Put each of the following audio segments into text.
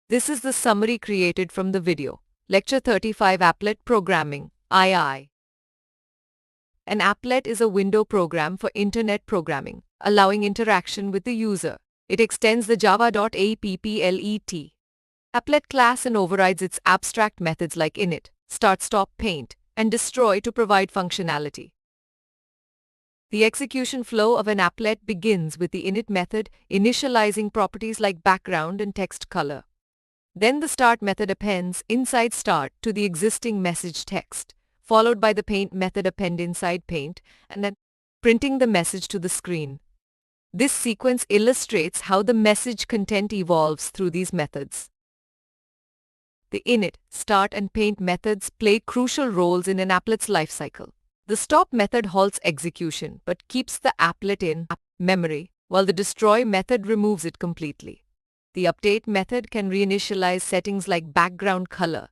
This is the summary created from the video. Lecture 35 Applet Programming, II. An applet is a window program for Internet programming, allowing interaction with the user. It extends the java.applet applet class and overrides its abstract methods like init, start, stop, paint, and destroy to provide functionality. The execution flow of an applet begins with the init method initializing properties like background and text color. Then the start method appends inside start to the existing message text, followed by the paint method append inside paint, and then printing the message to the screen. This sequence illustrates how the message content evolves through these methods. The init, start, and paint methods play crucial roles in an applet's lifecycle. The stop method halts execution but keeps the applet in memory, while the destroy method removes it completely. The update method can reinitialize settings like background color,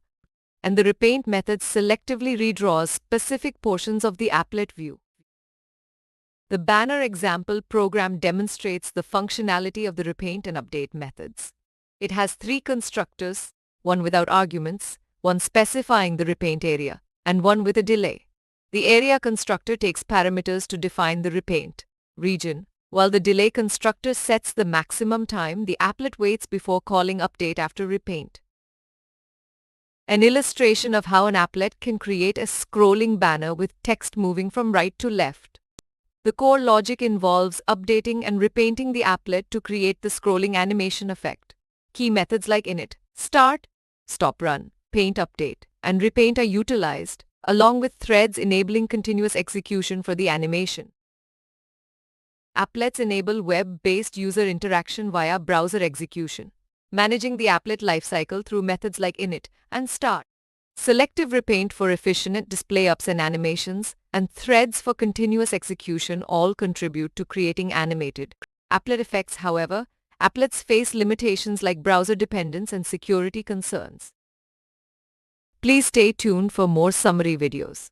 and the repaint method selectively redraws specific portions of the applet view. The banner example program demonstrates the functionality of the repaint and update methods. It has three constructors, one without arguments, one specifying the repaint area, and one with a delay. The area constructor takes parameters to define the repaint region, while the delay constructor sets the maximum time the applet waits before calling update after repaint. An illustration of how an applet can create a scrolling banner with text moving from right to left. The core logic involves updating and repainting the applet to create the scrolling animation effect. Key methods like init, start, stop, run, paint, update, and repaint are utilized, along with threads enabling continuous execution for the animation. Applets enable web-based user interaction via browser execution, managing the applet lifecycle through methods like init and start. Selective repaint for efficient display ups and animations, and threads for continuous execution all contribute to creating animated applet effects. However, applets face limitations like browser dependence and security concerns. Please stay tuned for more summary videos.